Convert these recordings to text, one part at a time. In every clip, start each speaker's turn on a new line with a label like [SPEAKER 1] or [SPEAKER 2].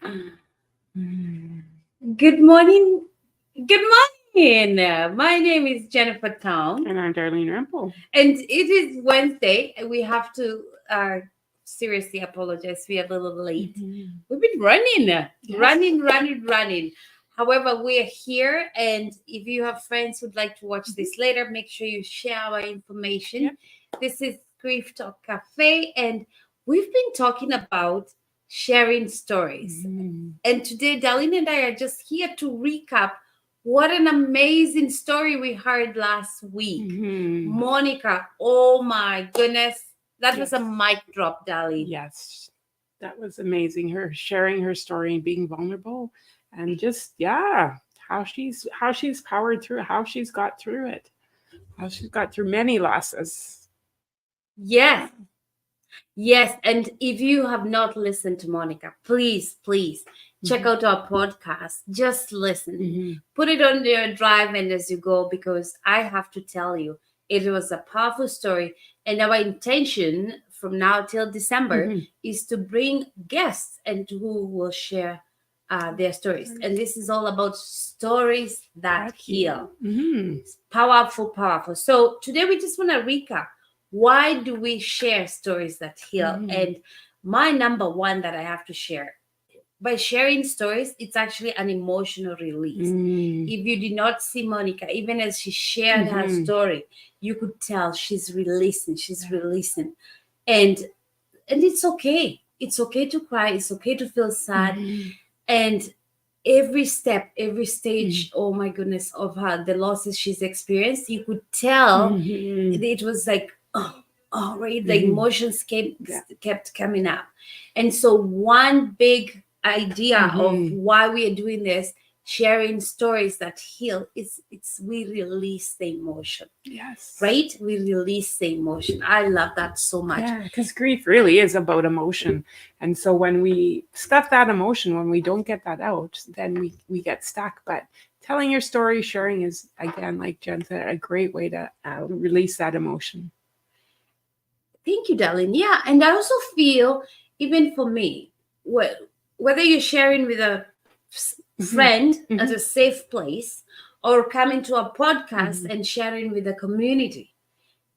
[SPEAKER 1] Mm.
[SPEAKER 2] Good morning. Good morning. My name is Jennifer Town,
[SPEAKER 1] And I'm Darlene Rempel.
[SPEAKER 2] and it is Wednesday. We have to seriously apologize. We are a little late.
[SPEAKER 1] Mhm.
[SPEAKER 2] We've been running,
[SPEAKER 1] Yes.
[SPEAKER 2] running. However, we are here, and if you have friends who'd like to watch
[SPEAKER 1] Mhm.
[SPEAKER 2] this later, make sure you share our information.
[SPEAKER 1] Yep.
[SPEAKER 2] This is Grief Talk Cafe, and we've been talking about sharing stories.
[SPEAKER 1] Mhm.
[SPEAKER 2] And today, Darlene and I are just here to recap what an amazing story we heard last week.
[SPEAKER 1] Mhm.
[SPEAKER 2] Monica, oh my goodness, that was
[SPEAKER 1] Yes.
[SPEAKER 2] a mic drop, Darlene.
[SPEAKER 1] Yes. That was amazing. Her sharing her story and being vulnerable and just yeah, how she's powered through it, how she's got through it. How she's got through many losses.
[SPEAKER 2] Yes,
[SPEAKER 1] Yeah.
[SPEAKER 2] yes. And if you have not listened to Monica, please check
[SPEAKER 1] Mhm.
[SPEAKER 2] out our podcast. Just listen.
[SPEAKER 1] Mhm.
[SPEAKER 2] Put it on your drive and as you go, because I have to tell you, it was a powerful story. And our intention from now till December
[SPEAKER 1] Mhm.
[SPEAKER 2] is to bring guests and who will share their stories. And this is all about stories that
[SPEAKER 1] That
[SPEAKER 2] heal.
[SPEAKER 1] heal. Mhm.
[SPEAKER 2] Powerful. So today we just want to recap, why do we share stories that heal?
[SPEAKER 1] Mhm.
[SPEAKER 2] And my number one that I have to share, by sharing stories, it's actually an emotional release.
[SPEAKER 1] Mhm.
[SPEAKER 2] If you did not see Monica, even as she shared her
[SPEAKER 1] Mhm.
[SPEAKER 2] story, you could tell she's releasing, she's
[SPEAKER 1] Yeah.
[SPEAKER 2] releasing. And and it's okay. It's okay to cry, it's okay to feel sad.
[SPEAKER 1] Mhm.
[SPEAKER 2] And every step, every
[SPEAKER 1] Mhm.
[SPEAKER 2] stage, oh my goodness, of her the losses she's experienced, you could tell
[SPEAKER 1] Mhm.
[SPEAKER 2] it was like, oh, right, the
[SPEAKER 1] Mhm.
[SPEAKER 2] emotions
[SPEAKER 1] Yeah.
[SPEAKER 2] kept coming up. And so one big idea of
[SPEAKER 1] Mhm.
[SPEAKER 2] why we are doing this, sharing stories that heal, is it's we release the emotion,
[SPEAKER 1] Yes.
[SPEAKER 2] right? We release the emotion. I love that so much.
[SPEAKER 1] Yeah, because grief really is about emotion. And so when we stuff that emotion, when we don't get that out, then we get stuck. But telling your story, sharing is, again, like Jen said, a great way to release that emotion.
[SPEAKER 2] Thank you, darling. Yeah, and I also feel, even for me, whether you're sharing with a
[SPEAKER 1] Hmm.
[SPEAKER 2] friend at
[SPEAKER 1] Hmm.
[SPEAKER 2] a safe place, or coming to a podcast
[SPEAKER 1] Hmm.
[SPEAKER 2] and sharing with a community,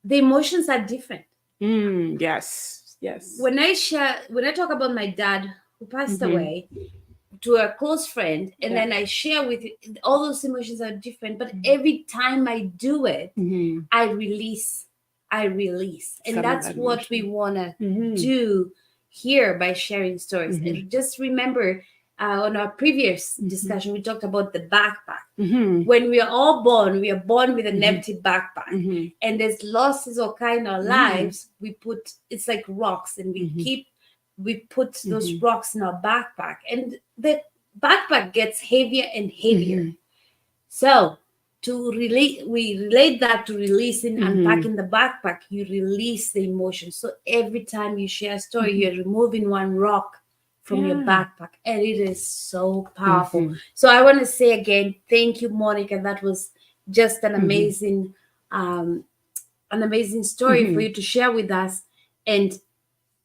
[SPEAKER 2] the emotions are different.
[SPEAKER 1] Yes, yes.
[SPEAKER 2] When I talk about my dad who passed
[SPEAKER 1] Hmm.
[SPEAKER 2] away to a close friend, and
[SPEAKER 1] Yeah.
[SPEAKER 2] then I share with you, all those emotions are different. But every time I do it,
[SPEAKER 1] Hmm.
[SPEAKER 2] I release. I release. And
[SPEAKER 1] Some of
[SPEAKER 2] that's
[SPEAKER 1] that
[SPEAKER 2] what we
[SPEAKER 1] emotion.
[SPEAKER 2] want to
[SPEAKER 1] Hmm.
[SPEAKER 2] do here by sharing stories.
[SPEAKER 1] Hmm.
[SPEAKER 2] And just remember, on our previous
[SPEAKER 1] Hmm.
[SPEAKER 2] discussion, we talked about the backpack.
[SPEAKER 1] Hmm.
[SPEAKER 2] When we are all born, we are born with an
[SPEAKER 1] Hmm.
[SPEAKER 2] empty backpack.
[SPEAKER 1] Hmm.
[SPEAKER 2] And as losses occur in our
[SPEAKER 1] Hmm.
[SPEAKER 2] lives, we put, it's like rocks, and
[SPEAKER 1] Hmm.
[SPEAKER 2] we put those
[SPEAKER 1] Hmm.
[SPEAKER 2] rocks in our backpack. And the backpack gets heavier and heavier.
[SPEAKER 1] Hmm.
[SPEAKER 2] So we relate that to releasing,
[SPEAKER 1] Hmm.
[SPEAKER 2] unpacking the backpack. You release the emotion. So every time you share a story,
[SPEAKER 1] Hmm.
[SPEAKER 2] you're removing one rock from your
[SPEAKER 1] Yeah.
[SPEAKER 2] backpack, and it is so powerful.
[SPEAKER 1] Hmm.
[SPEAKER 2] So I want to say again, thank you, Monica. That was just
[SPEAKER 1] Hmm.
[SPEAKER 2] um, an amazing story for
[SPEAKER 1] Hmm.
[SPEAKER 2] you to share with us, and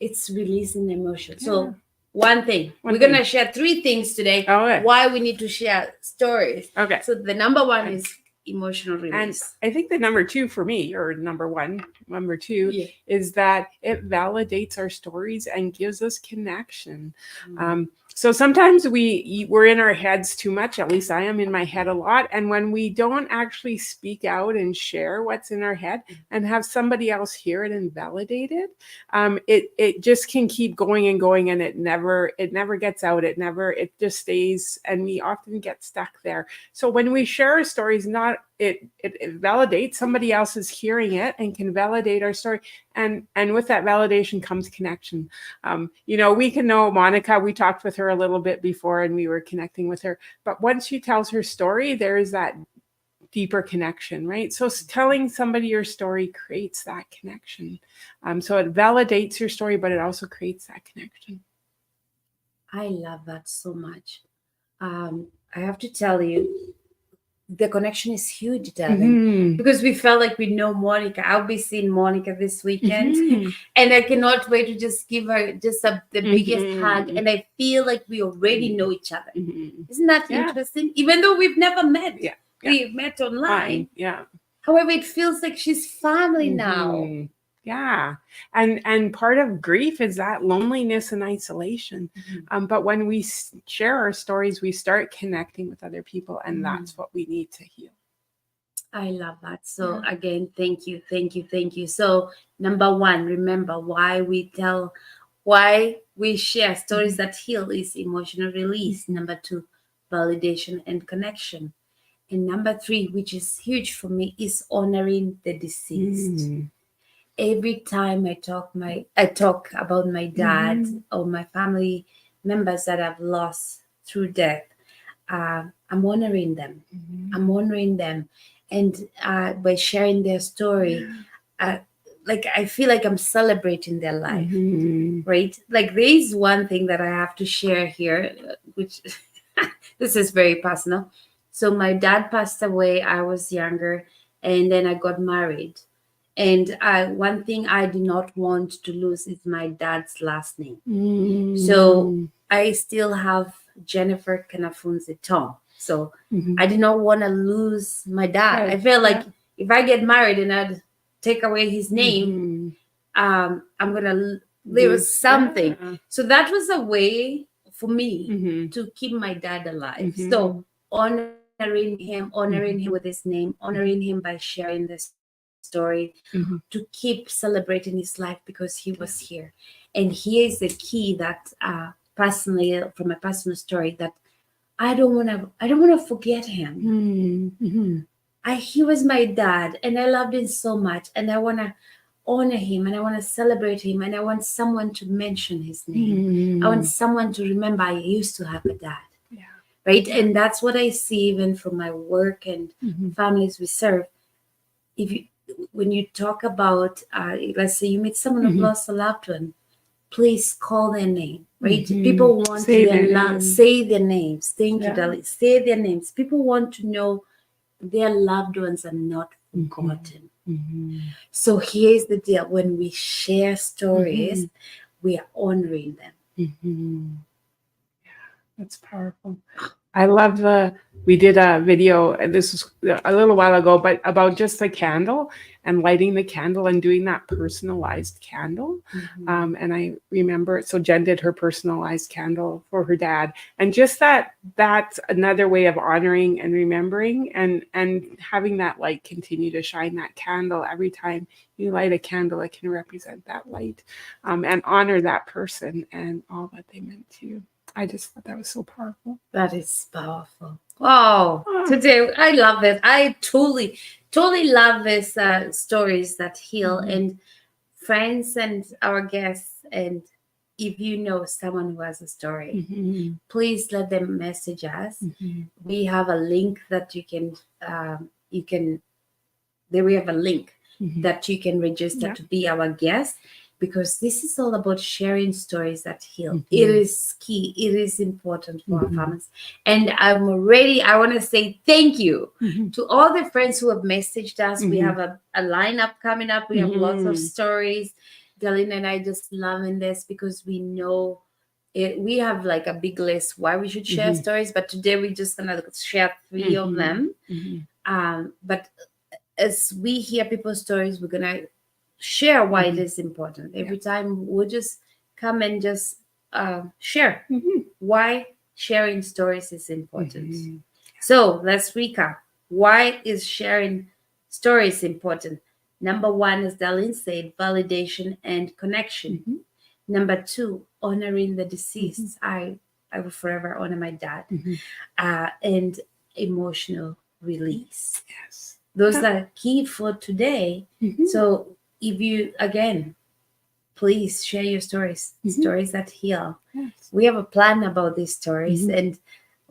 [SPEAKER 2] it's releasing emotion.
[SPEAKER 1] Yeah.
[SPEAKER 2] So one thing,
[SPEAKER 1] One
[SPEAKER 2] we're
[SPEAKER 1] thing.
[SPEAKER 2] gonna share three things today,
[SPEAKER 1] Okay.
[SPEAKER 2] why we need to share stories.
[SPEAKER 1] Okay.
[SPEAKER 2] So the number one
[SPEAKER 1] And
[SPEAKER 2] is emotional
[SPEAKER 1] and
[SPEAKER 2] release.
[SPEAKER 1] I think the number two for me, or number two,
[SPEAKER 2] Yeah.
[SPEAKER 1] is that it validates our stories and gives us connection.
[SPEAKER 2] Mm.
[SPEAKER 1] So sometimes we're in our heads too much. At least I am in my head a lot. And when we don't actually speak out and share what's in our head and have somebody else hear it and validate it, it just can keep going and going, and it never gets out. It just stays, and we often get stuck there. So when we share our stories, not it validates, somebody else is hearing it and can validate our story, and with that validation comes connection. We can know Monica. We talked with her a little bit before, and we were connecting with her. But once she tells her story, there is that deeper connection, right? So telling somebody your story creates that connection. So it validates your story, but it also creates that connection.
[SPEAKER 2] I love that so much. I have to tell you, the connection is huge, darling.
[SPEAKER 1] Mhm.
[SPEAKER 2] Because we felt like we know Monica. I'll be seeing Monica this weekend,
[SPEAKER 1] Mhm.
[SPEAKER 2] and I cannot wait to just give her just the biggest hug.
[SPEAKER 1] Mhm.
[SPEAKER 2] And I feel like we already know each other.
[SPEAKER 1] Mhm.
[SPEAKER 2] Isn't that
[SPEAKER 1] Yeah.
[SPEAKER 2] interesting? Even though we've never met,
[SPEAKER 1] Yeah. Yeah.
[SPEAKER 2] we met online.
[SPEAKER 1] Fine. Yeah.
[SPEAKER 2] However, it feels like she's family now.
[SPEAKER 1] Mhm. Yeah. And part of grief is that loneliness and isolation. But when we share our stories, we start connecting with other people, and that's what we need to heal.
[SPEAKER 2] I love that. So
[SPEAKER 1] Yeah.
[SPEAKER 2] again, thank you, thank you, thank you. So number one, remember why we share stories that heal is emotional release. Number two, validation and connection. And number three, which is huge for me, is honoring the deceased.
[SPEAKER 1] Mm.
[SPEAKER 2] Every time I talk about my dad or my family members that I've lost through death, I'm honoring them. I'm honoring them, and by sharing their story, uh, like I feel like I'm celebrating their life,
[SPEAKER 1] Mhm.
[SPEAKER 2] right? Like there is one thing that I have to share here, which this is very personal. So my dad passed away. I was younger, and then I got married. And one thing I do not want to lose is my dad's last name. So
[SPEAKER 1] Mm.
[SPEAKER 2] I still have Jennifer Kanafunzi Tom. So
[SPEAKER 1] Mhm.
[SPEAKER 2] I did not want to lose my dad. I
[SPEAKER 1] Right.
[SPEAKER 2] felt like
[SPEAKER 1] Yeah.
[SPEAKER 2] if I get married and I'd take away his name,
[SPEAKER 1] Mhm.
[SPEAKER 2] I'm gonna there was
[SPEAKER 1] Lose.
[SPEAKER 2] something.
[SPEAKER 1] Yeah.
[SPEAKER 2] So that was a way for me
[SPEAKER 1] Mhm.
[SPEAKER 2] to keep my dad alive.
[SPEAKER 1] Mhm.
[SPEAKER 2] So honoring him, honoring him
[SPEAKER 1] Mhm.
[SPEAKER 2] with his name, honoring him by sharing the story, to
[SPEAKER 1] Mhm.
[SPEAKER 2] keep celebrating his life because he was here. And here is the key that personally from a personal story that I don't wanna forget him.
[SPEAKER 1] Mhm.
[SPEAKER 2] He was my dad and I loved him so much and I want to honor him and I want to celebrate him and I want someone to mention his name. I want
[SPEAKER 1] Mhm.
[SPEAKER 2] someone to remember I used to have a dad,
[SPEAKER 1] Yeah.
[SPEAKER 2] right? And that's what I see even from my work and
[SPEAKER 1] Mhm.
[SPEAKER 2] families we serve. If you When you talk about let's say you meet someone who
[SPEAKER 1] Mhm.
[SPEAKER 2] lost a loved one, please call their name, right?
[SPEAKER 1] Mhm.
[SPEAKER 2] People want
[SPEAKER 1] Say
[SPEAKER 2] to
[SPEAKER 1] their
[SPEAKER 2] then
[SPEAKER 1] name.
[SPEAKER 2] say their names. Thank you,
[SPEAKER 1] Yeah.
[SPEAKER 2] darling. Say their names. People want to know their loved ones are not
[SPEAKER 1] Mhm.
[SPEAKER 2] forgotten.
[SPEAKER 1] Mhm.
[SPEAKER 2] So here's the deal: when we share stories,
[SPEAKER 1] Mhm.
[SPEAKER 2] we are honoring them.
[SPEAKER 1] Mhm. That's powerful. I love we did a video, and this was a little while ago, but about just the candle and lighting the candle and doing that personalized candle. And I remember, so Jen did her personalized candle for her dad, and just that's another way of honoring and remembering and having that light continue to shine. That candle, every time you light a candle, it can represent that light, and honor that person and all that they meant to you. I just thought that was so powerful.
[SPEAKER 2] That is powerful. Wow.
[SPEAKER 1] Ah.
[SPEAKER 2] Today, I love it. I totally love these stories that heal. And friends and our guests, and if you know someone who has a story,
[SPEAKER 1] Mhm.
[SPEAKER 2] please let them message us.
[SPEAKER 1] Mhm.
[SPEAKER 2] We have a link that you can there we have a link
[SPEAKER 1] Mhm.
[SPEAKER 2] that you can register
[SPEAKER 1] Yeah.
[SPEAKER 2] to be our guest, because this is all about sharing stories that heal. It
[SPEAKER 1] Mhm.
[SPEAKER 2] is key, it is important for our
[SPEAKER 1] Mhm.
[SPEAKER 2] families. And I want to say thank you
[SPEAKER 1] Mhm.
[SPEAKER 2] to all the friends who have messaged us. We
[SPEAKER 1] Mhm.
[SPEAKER 2] have a lineup coming up. We have lots of
[SPEAKER 1] Mhm.
[SPEAKER 2] stories. Darlene and I just loving this because we know we have like a big list why we should share
[SPEAKER 1] Mhm.
[SPEAKER 2] stories, but today we're just gonna share three of
[SPEAKER 1] Mhm.
[SPEAKER 2] them.
[SPEAKER 1] Mhm.
[SPEAKER 2] But as we hear people's stories, we're gonna share why it
[SPEAKER 1] Mhm.
[SPEAKER 2] is important.
[SPEAKER 1] Yeah.
[SPEAKER 2] Every time we'll just come and just share
[SPEAKER 1] Mhm.
[SPEAKER 2] why sharing stories is important.
[SPEAKER 1] Mhm.
[SPEAKER 2] So let's recap. Why is sharing stories important? Number one, as Darlene said, validation and connection.
[SPEAKER 1] Mhm.
[SPEAKER 2] Number two, honoring the
[SPEAKER 1] Mhm.
[SPEAKER 2] deceased. I will forever honor my dad.
[SPEAKER 1] Mhm.
[SPEAKER 2] And emotional release.
[SPEAKER 1] Yes.
[SPEAKER 2] Those
[SPEAKER 1] Yeah.
[SPEAKER 2] are key for today.
[SPEAKER 1] Mhm.
[SPEAKER 2] So if you again, please share your stories,
[SPEAKER 1] Mhm.
[SPEAKER 2] stories that heal.
[SPEAKER 1] Yes.
[SPEAKER 2] We have a plan about these stories,
[SPEAKER 1] Mhm.
[SPEAKER 2] and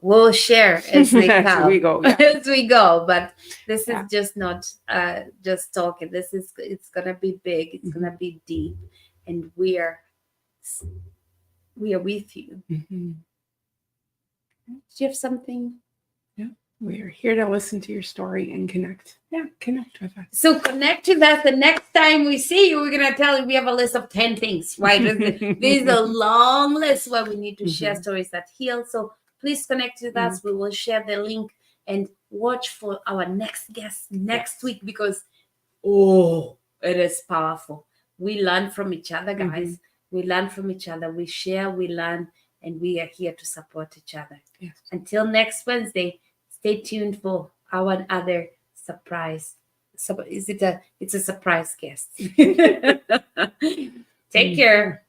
[SPEAKER 2] we'll share as they
[SPEAKER 1] As we
[SPEAKER 2] come,
[SPEAKER 1] go. Yeah.
[SPEAKER 2] as we go. But this is
[SPEAKER 1] Yeah.
[SPEAKER 2] just not just talking. It's gonna be big. It's
[SPEAKER 1] Mhm.
[SPEAKER 2] gonna be deep, and we are with you.
[SPEAKER 1] Mhm.
[SPEAKER 2] Do you have something?
[SPEAKER 1] Yeah. We're here to listen to your story and connect. Yeah, connect with us.
[SPEAKER 2] So connect with us. The next time we see you, we're going to tell you we have a list of 10 things, right? There's a long list where we need to share stories that heal. So please connect with us. We will share the link and watch for our next guest next week because, it is powerful. We learn from each other, guys. We learn from each other. We share, we learn, and we are here to support each other.
[SPEAKER 1] Yes.
[SPEAKER 2] Until next Wednesday, stay tuned for our other surprise. It's a surprise guest. Take care.